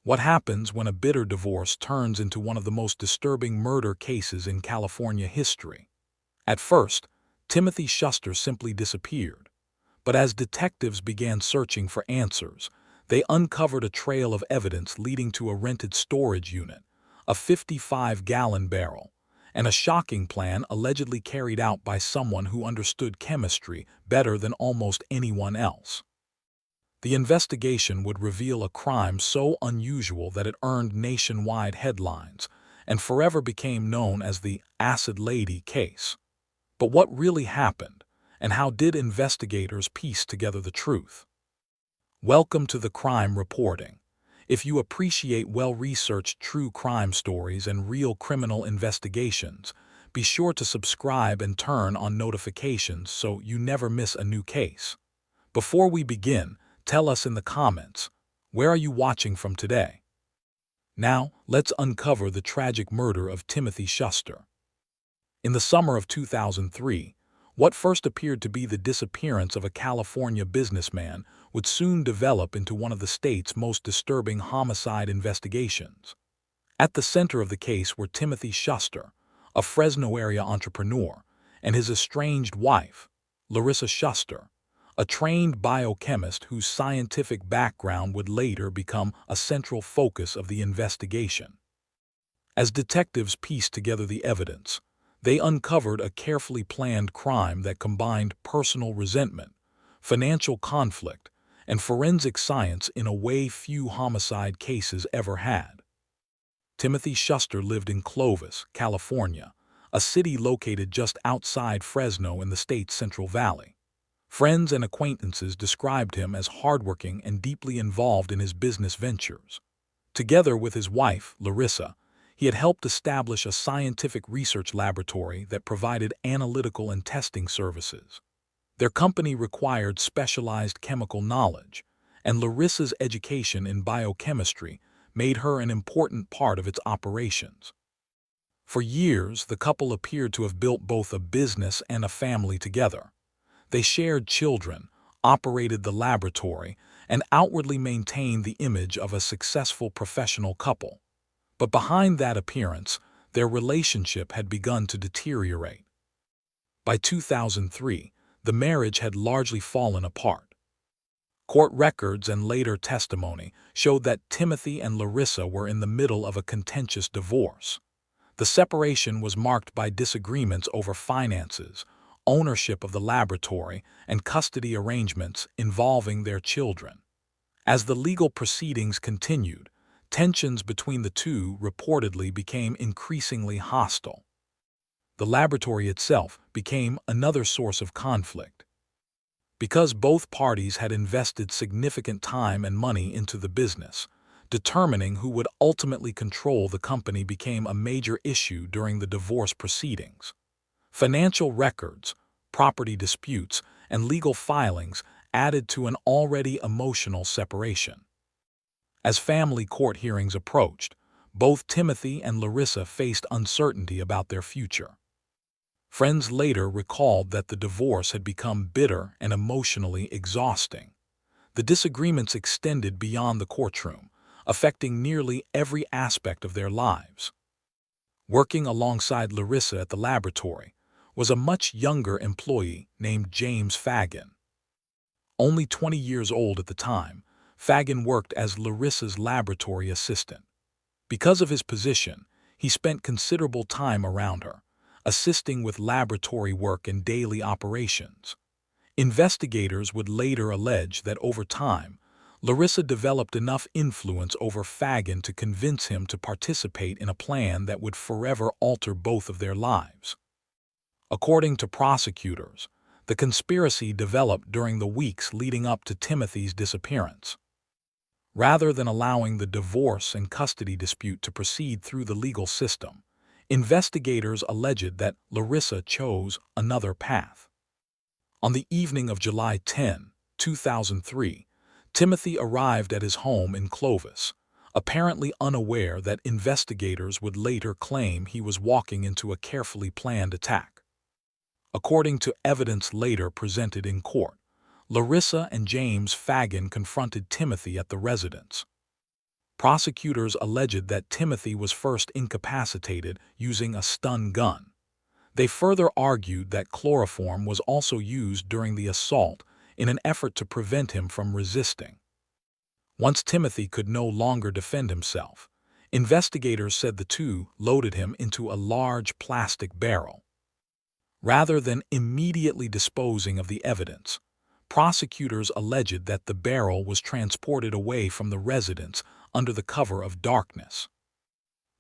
What happens when a bitter divorce turns into one of the most disturbing murder cases in California history? At first, Timothy Schuster simply disappeared, but as detectives began searching for answers, they uncovered a trail of evidence leading to a rented storage unit, a 55-gallon barrel, and a shocking plan allegedly carried out by someone who understood chemistry better than almost anyone else. The investigation would reveal a crime so unusual that it earned nationwide headlines and forever became known as the Acid Lady case. But what really happened, and how did investigators piece together the truth? Welcome to the crime reporting. If you appreciate well-researched true crime stories and real criminal investigations, be sure to subscribe and turn on notifications so you never miss a new case. Before we begin, tell us in the comments, where are you watching from today? Now, let's uncover the tragic murder of Timothy Schuster. In the summer of 2003, what first appeared to be the disappearance of a California businessman would soon develop into one of the state's most disturbing homicide investigations. At the center of the case were Timothy Schuster, a Fresno area entrepreneur, and his estranged wife, Larissa Schuster, a trained biochemist whose scientific background would later become a central focus of the investigation. As detectives pieced together the evidence, they uncovered a carefully planned crime that combined personal resentment, financial conflict, and forensic science in a way few homicide cases ever had. Timothy Schuster lived in Clovis, California, a city located just outside Fresno in the state's Central Valley. Friends and acquaintances described him as hardworking and deeply involved in his business ventures. Together with his wife, Larissa, he had helped establish a scientific research laboratory that provided analytical and testing services. Their company required specialized chemical knowledge, and Larissa's education in biochemistry made her an important part of its operations. For years, the couple appeared to have built both a business and a family together. They shared children, operated the laboratory, and outwardly maintained the image of a successful professional couple. But behind that appearance, their relationship had begun to deteriorate. By 2003, the marriage had largely fallen apart. Court records and later testimony showed that Timothy and Larissa were in the middle of a contentious divorce. The separation was marked by disagreements over finances, ownership of the laboratory, and custody arrangements involving their children. As the legal proceedings continued, tensions between the two reportedly became increasingly hostile. The laboratory itself became another source of conflict. Because both parties had invested significant time and money into the business, determining who would ultimately control the company became a major issue during the divorce proceedings. Financial records, property disputes, and legal filings added to an already emotional separation. As family court hearings approached, both Timothy and Larissa faced uncertainty about their future. Friends later recalled that the divorce had become bitter and emotionally exhausting. The disagreements extended beyond the courtroom, affecting nearly every aspect of their lives. Working alongside Larissa at the laboratory was a much younger employee named James Fagone. Only 20 years old at the time, Fagone worked as Larissa's laboratory assistant. Because of his position, he spent considerable time around her, assisting with laboratory work and daily operations. Investigators would later allege that over time, Larissa developed enough influence over Fagone to convince him to participate in a plan that would forever alter both of their lives. According to prosecutors, the conspiracy developed during the weeks leading up to Timothy's disappearance. Rather than allowing the divorce and custody dispute to proceed through the legal system, investigators alleged that Larissa chose another path. On the evening of July 10, 2003, Timothy arrived at his home in Clovis, apparently unaware that investigators would later claim he was walking into a carefully planned attack. According to evidence later presented in court, Larissa and James Fagone confronted Timothy at the residence. Prosecutors alleged that Timothy was first incapacitated using a stun gun. They further argued that chloroform was also used during the assault in an effort to prevent him from resisting. Once Timothy could no longer defend himself, investigators said the two loaded him into a large plastic barrel. Rather than immediately disposing of the evidence, prosecutors alleged that the barrel was transported away from the residence under the cover of darkness.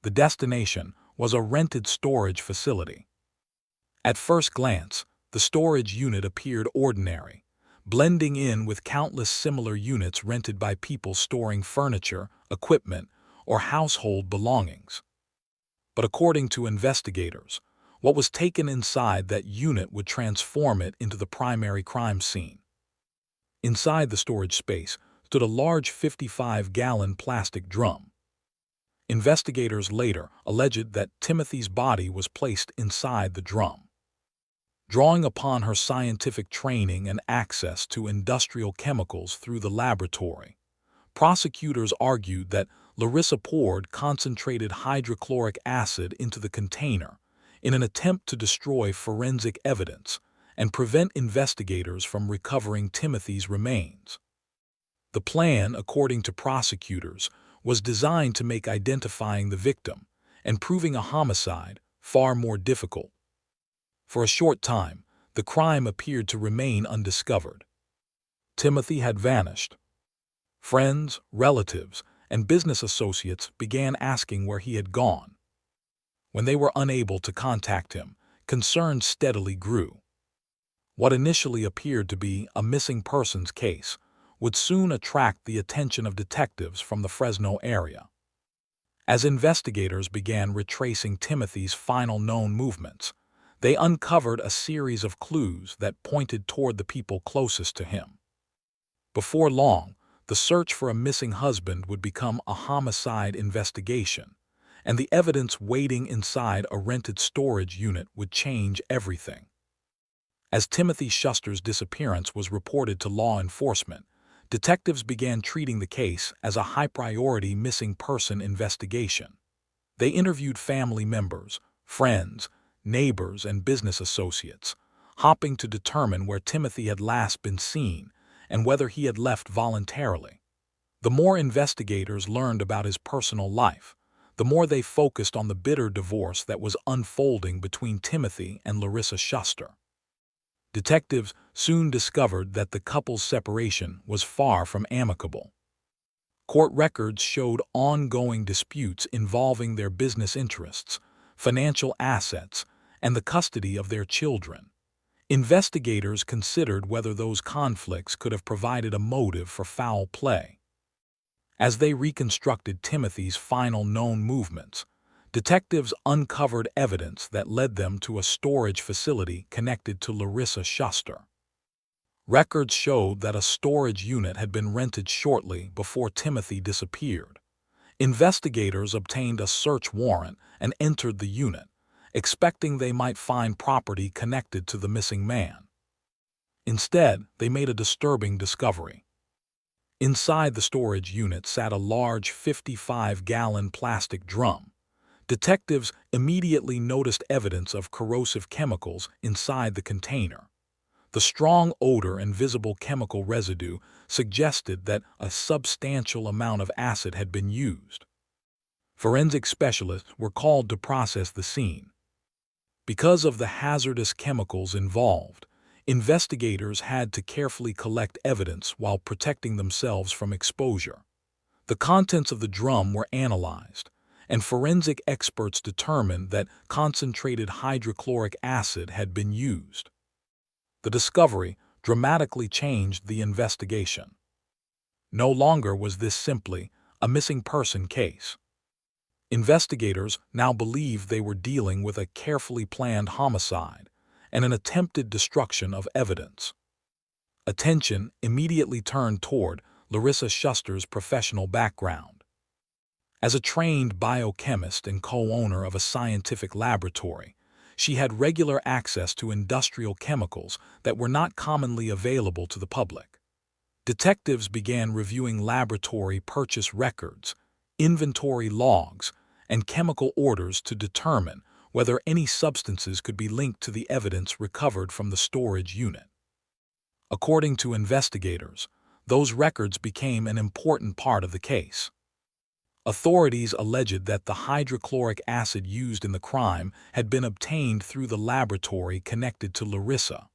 The destination was a rented storage facility. At first glance, the storage unit appeared ordinary, blending in with countless similar units rented by people storing furniture, equipment, or household belongings. But according to investigators, what was taken inside that unit would transform it into the primary crime scene. Inside the storage space stood a large 55-gallon plastic drum. Investigators later alleged that Timothy's body was placed inside the drum. Drawing upon her scientific training and access to industrial chemicals through the laboratory, prosecutors argued that Larissa poured concentrated hydrochloric acid into the container in an attempt to destroy forensic evidence and prevent investigators from recovering Timothy's remains. The plan, according to prosecutors, was designed to make identifying the victim and proving a homicide far more difficult. For a short time, the crime appeared to remain undiscovered. Timothy had vanished. Friends, relatives, and business associates began asking where he had gone. When they were unable to contact him, concern steadily grew. What initially appeared to be a missing persons case would soon attract the attention of detectives from the Fresno area. As investigators began retracing Timothy's final known movements, they uncovered a series of clues that pointed toward the people closest to him. Before long, the search for a missing husband would become a homicide investigation, and the evidence waiting inside a rented storage unit would change everything. As Timothy Schuster's disappearance was reported to law enforcement, detectives began treating the case as a high-priority missing person investigation. They interviewed family members, friends, neighbors, and business associates, hoping to determine where Timothy had last been seen and whether he had left voluntarily. The more investigators learned about his personal life, the more they focused on the bitter divorce that was unfolding between Timothy and Larissa Schuster. Detectives soon discovered that the couple's separation was far from amicable. Court records showed ongoing disputes involving their business interests, financial assets, and the custody of their children. Investigators considered whether those conflicts could have provided a motive for foul play. As they reconstructed Timothy's final known movements, detectives uncovered evidence that led them to a storage facility connected to Larissa Schuster. Records showed that a storage unit had been rented shortly before Timothy disappeared. Investigators obtained a search warrant and entered the unit, expecting they might find property connected to the missing man. Instead, they made a disturbing discovery. Inside the storage unit sat a large 55-gallon plastic drum. Detectives immediately noticed evidence of corrosive chemicals inside the container. The strong odor and visible chemical residue suggested that a substantial amount of acid had been used. Forensic specialists were called to process the scene. Because of the hazardous chemicals involved, investigators had to carefully collect evidence while protecting themselves from exposure. The contents of the drum were analyzed, and forensic experts determined that concentrated hydrochloric acid had been used. The discovery dramatically changed the investigation. No longer was this simply a missing person case. Investigators now believed they were dealing with a carefully planned homicide and an attempted destruction of evidence. Attention immediately turned toward Larissa Schuster's professional background. As a trained biochemist and co-owner of a scientific laboratory, she had regular access to industrial chemicals that were not commonly available to the public. Detectives began reviewing laboratory purchase records, inventory logs, and chemical orders to determine whether any substances could be linked to the evidence recovered from the storage unit. According to investigators, those records became an important part of the case. Authorities alleged that the hydrochloric acid used in the crime had been obtained through the laboratory connected to Larissa.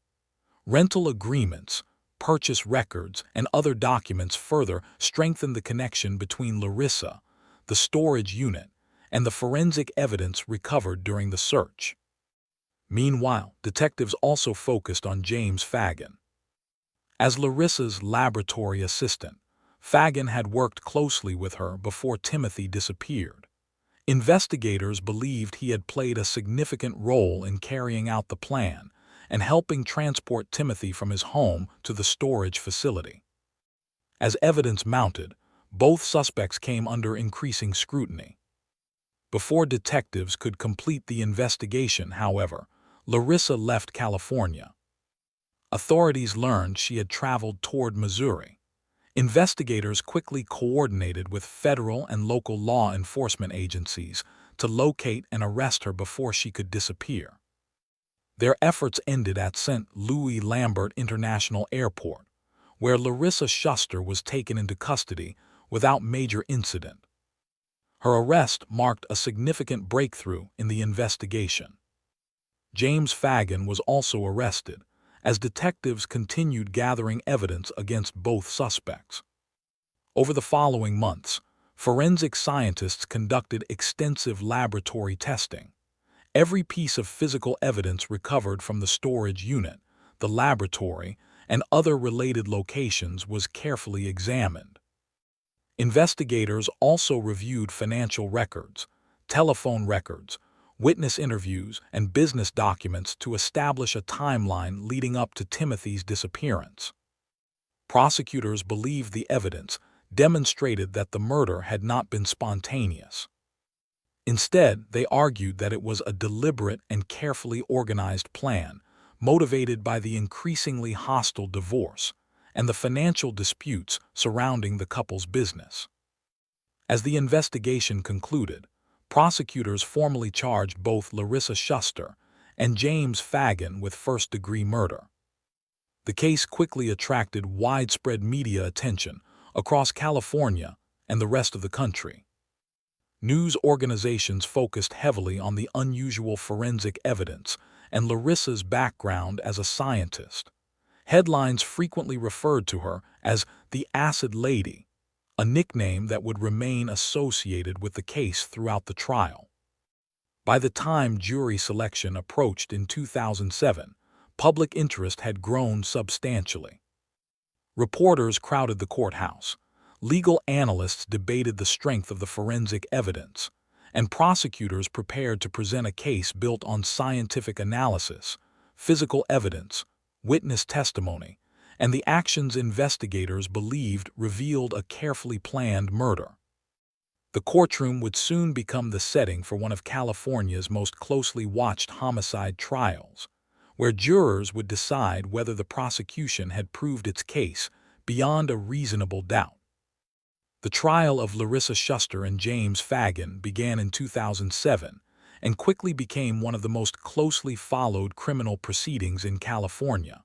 Rental agreements, purchase records, and other documents further strengthened the connection between Larissa, the storage unit, and the forensic evidence recovered during the search. Meanwhile, detectives also focused on James Fagone. As Larissa's laboratory assistant, Fagone had worked closely with her before Timothy disappeared. Investigators believed he had played a significant role in carrying out the plan and helping transport Timothy from his home to the storage facility. As evidence mounted, both suspects came under increasing scrutiny. Before detectives could complete the investigation, however, Larissa left California. Authorities learned she had traveled toward Missouri. Investigators quickly coordinated with federal and local law enforcement agencies to locate and arrest her before she could disappear. Their efforts ended at St. Louis Lambert International Airport, where Larissa Schuster was taken into custody without major incident. Her arrest marked a significant breakthrough in the investigation. James Fagone was also arrested, as detectives continued gathering evidence against both suspects. Over the following months, forensic scientists conducted extensive laboratory testing. Every piece of physical evidence recovered from the storage unit, the laboratory, and other related locations was carefully examined. Investigators also reviewed financial records, telephone records, witness interviews, and business documents to establish a timeline leading up to Timothy's disappearance. Prosecutors believed the evidence demonstrated that the murder had not been spontaneous. Instead, they argued that it was a deliberate and carefully organized plan, motivated by the increasingly hostile divorce and the financial disputes surrounding the couple's business. As the investigation concluded, prosecutors formally charged both Larissa Schuster and James Fagone with first-degree murder. The case quickly attracted widespread media attention across California and the rest of the country. News organizations focused heavily on the unusual forensic evidence and Larissa's background as a scientist. Headlines frequently referred to her as the Acid Lady, a nickname that would remain associated with the case throughout the trial. By the time jury selection approached in 2007, public interest had grown substantially. Reporters crowded the courthouse, legal analysts debated the strength of the forensic evidence, and prosecutors prepared to present a case built on scientific analysis, physical evidence, witness testimony, and the actions investigators believed revealed a carefully planned murder. The courtroom would soon become the setting for one of California's most closely watched homicide trials, where jurors would decide whether the prosecution had proved its case beyond a reasonable doubt. The trial of Larissa Schuster and James Fagone began in 2007 and quickly became one of the most closely followed criminal proceedings in California.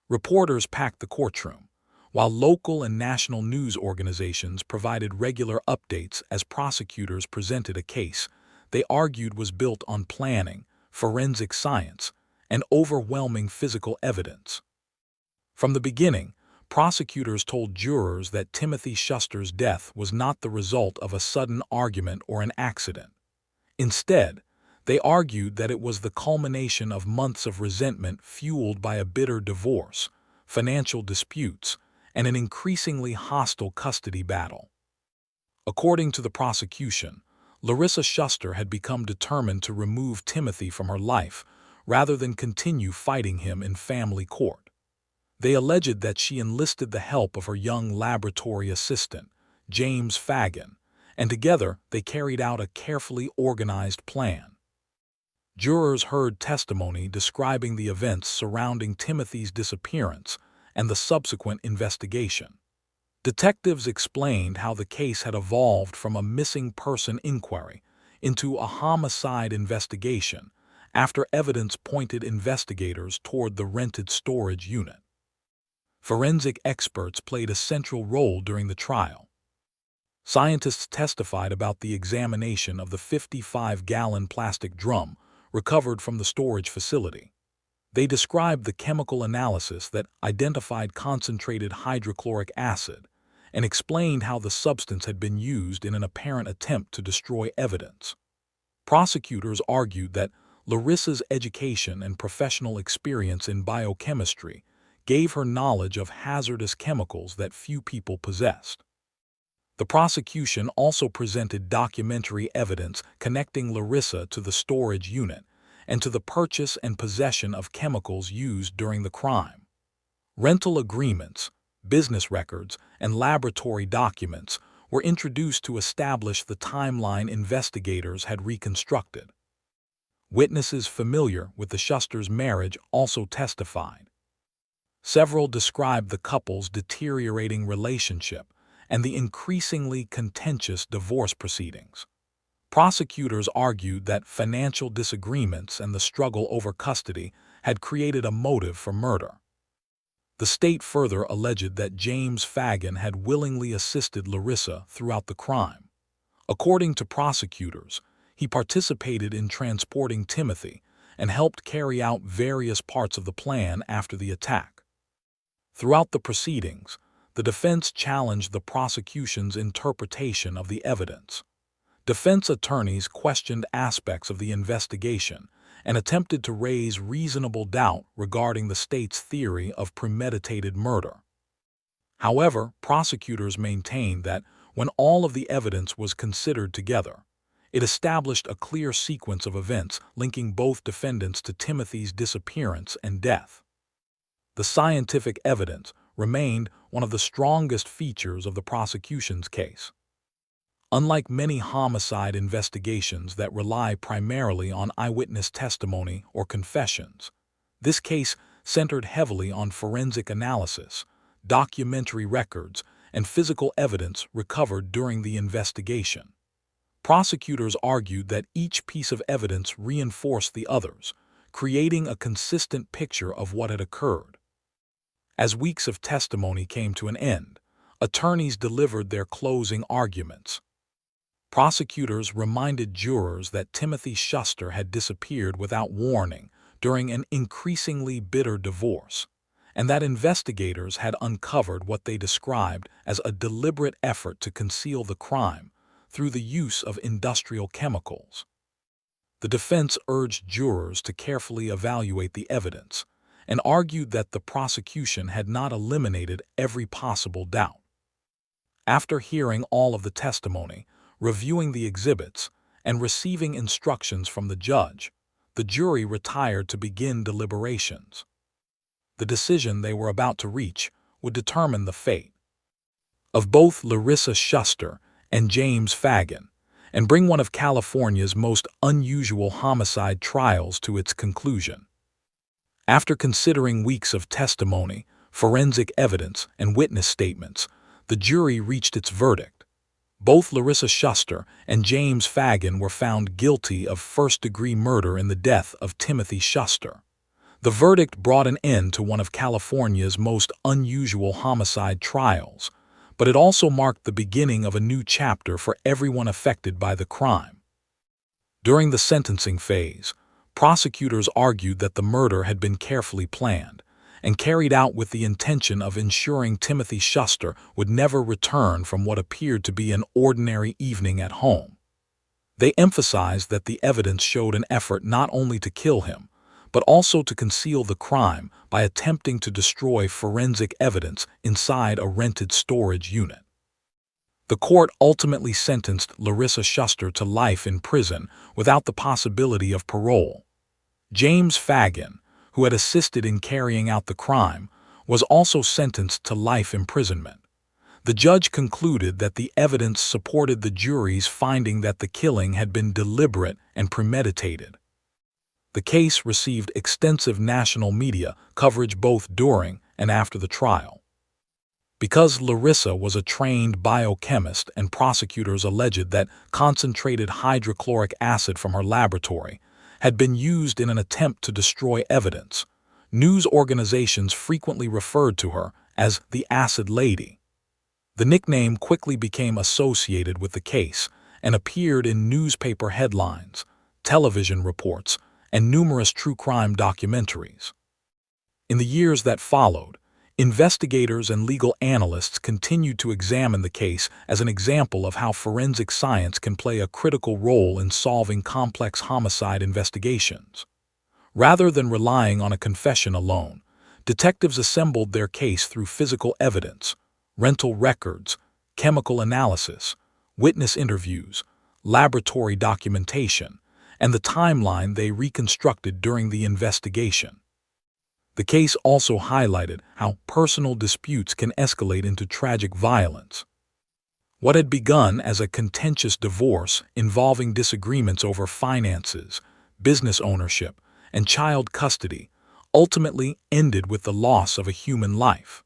Reporters packed the courtroom, while local and national news organizations provided regular updates as prosecutors presented a case they argued was built on planning, forensic science, and overwhelming physical evidence. From the beginning, prosecutors told jurors that Timothy Schuster's death was not the result of a sudden argument or an accident. Instead, they argued that it was the culmination of months of resentment fueled by a bitter divorce, financial disputes, and an increasingly hostile custody battle. According to the prosecution, Larissa Schuster had become determined to remove Timothy from her life rather than continue fighting him in family court. They alleged that she enlisted the help of her young laboratory assistant, James Fagone, and together they carried out a carefully organized plan. Jurors heard testimony describing the events surrounding Timothy's disappearance and the subsequent investigation. Detectives explained how the case had evolved from a missing person inquiry into a homicide investigation after evidence pointed investigators toward the rented storage unit. Forensic experts played a central role during the trial. Scientists testified about the examination of the 55-gallon plastic drum recovered from the storage facility. They described the chemical analysis that identified concentrated hydrochloric acid and explained how the substance had been used in an apparent attempt to destroy evidence. Prosecutors argued that Larissa's education and professional experience in biochemistry gave her knowledge of hazardous chemicals that few people possessed. The prosecution also presented documentary evidence connecting Larissa to the storage unit and to the purchase and possession of chemicals used during the crime. Rental agreements, business records, and laboratory documents were introduced to establish the timeline investigators had reconstructed. Witnesses familiar with the Schusters' marriage also testified. Several described the couple's deteriorating relationship and the increasingly contentious divorce proceedings. Prosecutors argued that financial disagreements and the struggle over custody had created a motive for murder. The state further alleged that James Fagone had willingly assisted Larissa throughout the crime. According to prosecutors, he participated in transporting Timothy and helped carry out various parts of the plan after the attack. Throughout the proceedings, the defense challenged the prosecution's interpretation of the evidence. Defense attorneys questioned aspects of the investigation and attempted to raise reasonable doubt regarding the state's theory of premeditated murder. However, prosecutors maintained that when all of the evidence was considered together, it established a clear sequence of events linking both defendants to Timothy's disappearance and death. The scientific evidence remained one of the strongest features of the prosecution's case. Unlike many homicide investigations that rely primarily on eyewitness testimony or confessions, this case centered heavily on forensic analysis, documentary records, and physical evidence recovered during the investigation. Prosecutors argued that each piece of evidence reinforced the others, creating a consistent picture of what had occurred. As weeks of testimony came to an end, attorneys delivered their closing arguments. Prosecutors reminded jurors that Timothy Schuster had disappeared without warning during an increasingly bitter divorce, and that investigators had uncovered what they described as a deliberate effort to conceal the crime through the use of industrial chemicals. The defense urged jurors to carefully evaluate the evidence and argued that the prosecution had not eliminated every possible doubt. After hearing all of the testimony, reviewing the exhibits, and receiving instructions from the judge, the jury retired to begin deliberations. The decision they were about to reach would determine the fate of both Larissa Schuster and James Fagone, and bring one of California's most unusual homicide trials to its conclusion. After considering weeks of testimony, forensic evidence, and witness statements, the jury reached its verdict. Both Larissa Schuster and James Fagone were found guilty of first-degree murder in the death of Timothy Schuster. The verdict brought an end to one of California's most unusual homicide trials, but it also marked the beginning of a new chapter for everyone affected by the crime. During the sentencing phase, prosecutors argued that the murder had been carefully planned and carried out with the intention of ensuring Timothy Schuster would never return from what appeared to be an ordinary evening at home. They emphasized that the evidence showed an effort not only to kill him, but also to conceal the crime by attempting to destroy forensic evidence inside a rented storage unit. The court ultimately sentenced Larissa Schuster to life in prison without the possibility of parole. James Fagone, who had assisted in carrying out the crime, was also sentenced to life imprisonment. The judge concluded that the evidence supported the jury's finding that the killing had been deliberate and premeditated. The case received extensive national media coverage both during and after the trial. Because Larissa was a trained biochemist and prosecutors alleged that concentrated hydrochloric acid from her laboratory had been used in an attempt to destroy evidence, news organizations frequently referred to her as the Acid Lady. The nickname quickly became associated with the case and appeared in newspaper headlines, television reports, and numerous true crime documentaries. In the years that followed, investigators and legal analysts continued to examine the case as an example of how forensic science can play a critical role in solving complex homicide investigations. Rather than relying on a confession alone, detectives assembled their case through physical evidence, rental records, chemical analysis, witness interviews, laboratory documentation, and the timeline they reconstructed during the investigation. The case also highlighted how personal disputes can escalate into tragic violence. What had begun as a contentious divorce involving disagreements over finances, business ownership, and child custody ultimately ended with the loss of a human life.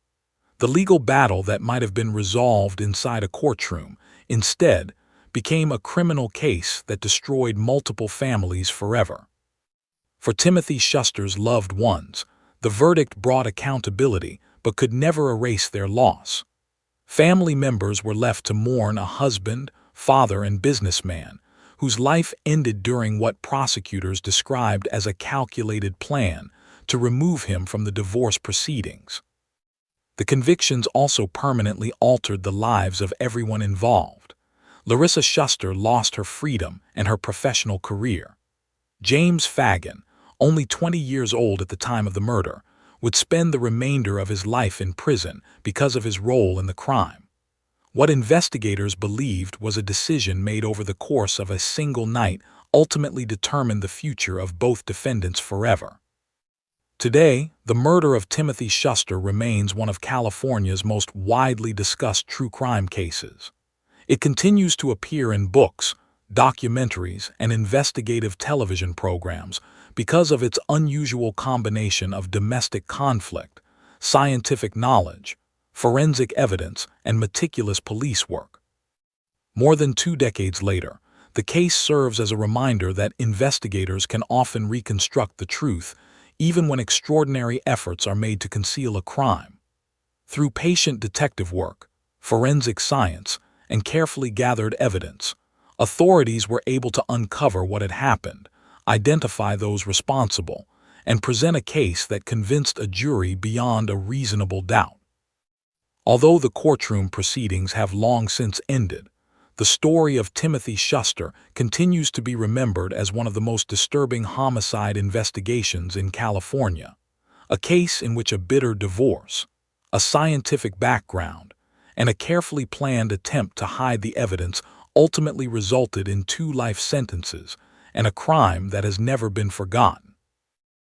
The legal battle that might have been resolved inside a courtroom instead became a criminal case that destroyed multiple families forever. For Timothy Schuster's loved ones, the verdict brought accountability but could never erase their loss. Family members were left to mourn a husband, father, and businessman whose life ended during what prosecutors described as a calculated plan to remove him from the divorce proceedings. The convictions also permanently altered the lives of everyone involved. Larissa Schuster lost her freedom and her professional career. James Fagone, only 20 years old at the time of the murder, would spend the remainder of his life in prison because of his role in the crime. What investigators believed was a decision made over the course of a single night ultimately determined the future of both defendants forever. Today, the murder of Timothy Schuster remains one of California's most widely discussed true crime cases. It continues to appear in books, documentaries, and investigative television programs because of its unusual combination of domestic conflict, scientific knowledge, forensic evidence, and meticulous police work. More than 2 decades later, the case serves as a reminder that investigators can often reconstruct the truth even when extraordinary efforts are made to conceal a crime. Through patient detective work, forensic science, and carefully gathered evidence, authorities were able to uncover what had happened, identify those responsible, and present a case that convinced a jury beyond a reasonable doubt. Although the courtroom proceedings have long since ended, the story of Timothy Schuster continues to be remembered as one of the most disturbing homicide investigations in California, a case in which a bitter divorce, a scientific background, and a carefully planned attempt to hide the evidence ultimately resulted in 2 life sentences and a crime that has never been forgotten.